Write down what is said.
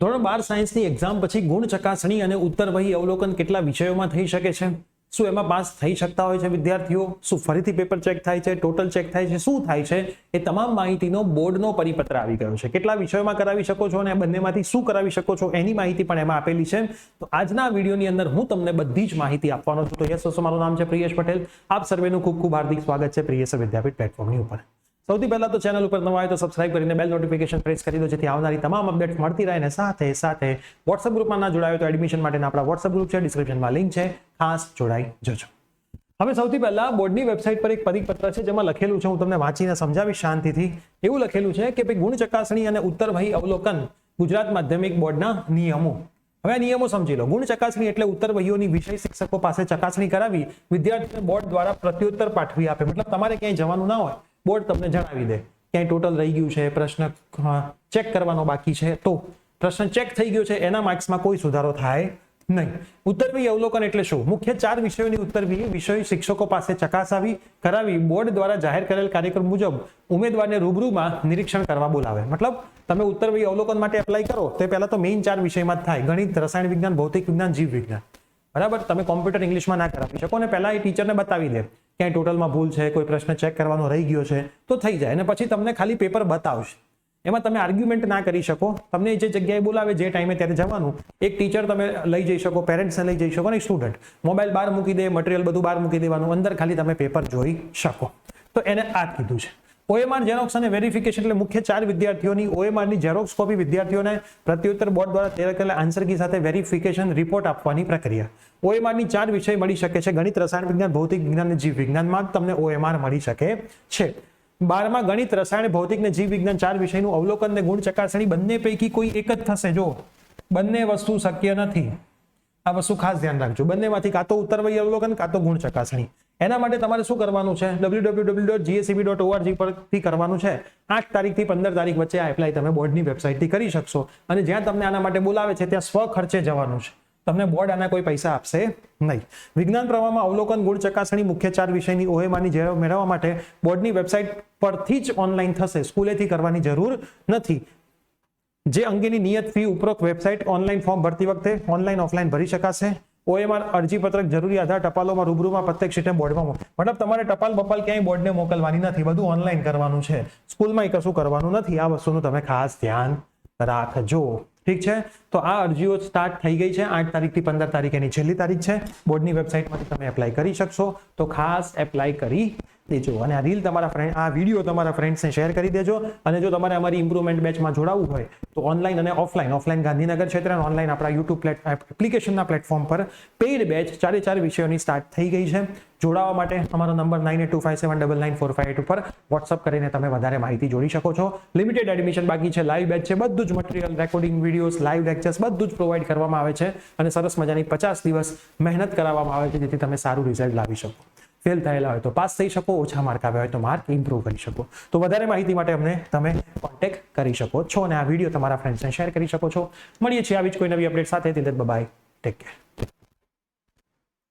ધોરણ 12 સાયન્સની એક્ઝામ પછી ગુણ ચકાસણી અને ઉત્તરવહી અવલોકન કેટલા વિષયોમાં થઈ શકે છે? શું એમાં પાસ થઈ શકતા હોય છે વિદ્યાર્થીઓ? શું ફરીથી પેપર ચેક થાય છે? ટોટલ ચેક થાય છે? શું થાય છે? એ તમામ માહિતીનો બોર્ડનો પરિપત્ર આવી ગયો છે. કેટલા વિષયોમાં કરાવી શકો છો અને આ બંનેમાંથી શું કરાવી શકો છો એની માહિતી પણ એમાં આપેલી છે. તો આજના વિડીયોની અંદર હું તમને બધી જ માહિતી આપવાનો છું. તો યસ દોસ્તો, મારું નામ છે પ્રિયેશ પટેલ. આપ સર્વેનું ખૂબ ખૂબ હાર્દિક સ્વાગત છે પ્રિયેશ વિદ્યાપીઠ પ્લેટફોર્મની ઉપર. સૌથી પહેલા તો ચેનલ ઉપર નવા હોય તો સબસ્ક્રાઇબ કરીને બેલ નોટિફિકેશન પ્રેસ કરી દો, જેથી આવનારી તમામ અપડેટ્સ મળતી રહે. અને સાથે વોટ્સએપ ગ્રુપમાં ના જોડાયો તો એડમિશન માટેના આપણા વોટ્સએપ ગ્રુપ છે, ડિસ્ક્રિપ્શનમાં લિંક છે, ખાસ જોડાઈ જજો. હવે સૌથી પહેલા બોર્ડની વેબસાઇટ પર એક પરિપત્ર છે જેમાં લખેલું છે, હું તમને વાંચીને સમજાવીશ શાંતિથી. એવું લખેલું છે કે ભાઈ ગુણ ચકાસણી અને ઉત્તરવહી અવલોકન ગુજરાત માધ્યમિક બોર્ડના નિયમો. હવે આ નિયમો સમજી લો. ગુણ ચકાસણી એટલે ઉત્તરવહીઓની વિષય શિક્ષકો પાસે ચકાસણી કરાવી વિદ્યાર્થીને બોર્ડ દ્વારા પ્રત્યુત્તર પાઠવી આપે. મતલબ તમારે ક્યાંય જવાનું ના હોય, બોર્ડ તમને જણાવી દે ક્યાંય ટોટલ રહી ગયું છે, પ્રશ્ન ચેક કરવાનો બાકી છે, તો પ્રશ્ન ચેક થઈ ગયો છે, એના માર્ક્સમાં કોઈ સુધારો થાય નહીં. ઉત્તરવહી અવલોકન એટલે શું? મુખ્ય 4 વિષયોની ઉત્તરવહી વિષય શિક્ષકો પાસે ચકાસાવી કરાવી બોર્ડ દ્વારા જાહેર કરેલ કાર્યક્રમ મુજબ ઉમેદવારને રૂબરૂમાં નિરીક્ષણ કરવા બોલાવે. મતલબ તમે ઉત્તરવહી અવલોકન માટે એપ્લાય કરો તો પહેલા તો મેઇન 4 વિષયમાં જ થાય: ગણિત, રસાયણ વિજ્ઞાન, ભૌતિક વિજ્ઞાન, જીવ વિજ્ઞાન. બરાબર? તમે કોમ્પ્યુટર ઇંગ્લિશમાં ના કરાવી શકો અને પહેલા એ ટીચરને બતાવી દે ક્યાંય ટોટલમાં ભૂલ છે, કોઈ પ્રશ્ન ચેક કરવાનો રહી ગયો છે તો થઈ જાય. અને પછી તમને ખાલી પેપર બતાવશે. એમાં તમે આર્ગ્યુમેન્ટ ના કરી શકો. તમને જે જગ્યાએ બોલાવે જે ટાઈમે ત્યારે જવાનું. એક ટીચર તમે લઈ જઈ શકો, પેરેન્ટ્સને લઈ જઈ શકો, અને સ્ટુડન્ટ મોબાઈલ બહાર મૂકી દે, મટીરિયલ બધું બહાર મૂકી દેવાનું, અંદર ખાલી તમે પેપર જોઈ શકો. તો એને આ જ કીધું છે. OMR ઝેરોક્સ અને વેરિફિકેશન એટલે મુખ્ય 4 વિદ્યાર્થીઓની OMRની ઝેરોક્સ કોપી વિદ્યાર્થીઓને પ્રત્યુત્તર બોર્ડ દ્વારા તૈયાર કરેલા આન્સર કી સાથે વેરિફિકેશન રિપોર્ટ આપવાની પ્રક્રિયા. OMRની 4 વિષય મળી શકે છે: ગણિત, રસાયણ વિજ્ઞાન, ભૌતિક વિજ્ઞાન અને જીવ વિજ્ઞાનમાં તમને OMR મળી શકે છે. 12માં ગણિત, રસાયણ, ભૌતિક ને જીવ વિજ્ઞાન 4 વિષયનું અવલોકન ને ગુણ ચકાસણી બંને પૈકી કોઈ એક જ થશે. જો બંને વસ્તુ શક્ય નથી, આ વસ્તુ ખાસ ધ્યાન રાખજો. બંનેમાંથી કાં તો ઉત્તરવહી અવલોકન કાં તો ગુણ ચકાસણી. એના માટે તમારે શું કરવાનું છે? www.gseb.org પરથી કરવાનું છે. 8 તારીખથી 15 તારીખ વચ્ચે આ એપ્લાય તમે બોર્ડની વેબસાઇટથી કરી શકશો. અને જ્યાં તમને આના માટે બોલાવે છે ત્યાં સ્વ ખર્ચે જવાનું છે. તમને બોર્ડ આના કોઈ પૈસા આપશે નહીં. વિજ્ઞાન પ્રવાહમાં અવલોકન, ગુણ ચકાસણી મુખ્ય 4 વિષયની OMRની ઝેરોક્ષ મેળવવા માટે બોર્ડની વેબસાઇટ પરથી જ ઓનલાઈન થશે. સ્કૂલેથી કરવાની જરૂર નથી. જે અંગેની નિયત ફી ઉપરોક્ત વેબસાઇટ ઓનલાઈન ફોર્મ ભરતી વખતે ઓનલાઈન ઓફલાઈન ભરી શકાશે. OMR અરજી પત્રક જરૂરી આધાર ટપાલોમાં રૂબરૂમાં પ્રત્યક્ષ રીતે બોર્ડમાં. મતલબ તમારે ટપાલ બપાલ ક્યાંય બોર્ડને મોકલવાની નથી, બધું ઓનલાઈન કરવાનું છે. સ્કૂલમાં કશું કરવાનું નથી. આ વસ્તુનું તમે ખાસ ધ્યાન રાખજો. ઠીક છે? તો આ અરજીઓ સ્ટાર્ટ થઈ ગઈ છે. 8 તારીખથી 15 તારીખ એની છેલ્લી તારીખ છે. બોર્ડની વેબસાઇટમાંથી તમે એપ્લાય કરી શકશો. તો ખાસ એપ્લાય કરી દેજો. અને આ રીલ તમારા ફ્રેન્ડ, આ વિડીયો તમારા ફ્રેન્ડ્સને શેર કરી દેજો. અને જો તમારે અમારી ઇમ્પ્રુવમેન્ટ બેચમાં જોડાવવું હોય તો ઓનલાઈન અને ઓફલાઈન ગાંધીનગર ક્ષેત્ર અને ઓનલાઈન આપણા યુટ્યુબ એપ્લિકેશનના પ્લેટફોર્મ પર પેઇડ બેચ 4 વિષયોની સ્ટાર્ટ થઈ ગઈ છે. જોડાવા માટે અમારો નંબર 9825799458 ઉપર વોટ્સઅપ કરીને તમે વધારે માહિતી જોડી શકો છો. લિમિટેડ એડમિશન બાકી છે, લાઈવ બેચ છે, બધું જ material, recording videos, live lectures બધું જ પ્રોવાઈડ કરવામાં આવે છે. અને સરસ મજાની 50 દિવસ મહેનત કરાવવામાં આવે છે, જેથી તમે સારું રિઝલ્ટ લાવી શકો. ફેલ થયેલા હોય તો પાસ થઈ શકો, ઓછા માર્ક આવ્યા હોય તો માર્ક ઇમ્પ્રૂવ કરી શકો. તો વધારે માહિતી માટે અમને તમે કોન્ટેક્ટ કરી શકો છો અને આ વિડીયો તમારા ફ્રેન્ડ્સને શેર કરી શકો છો. મળીએ છીએ આવી જ કોઈ નવી અપડેટ સાથે. Bye, take care.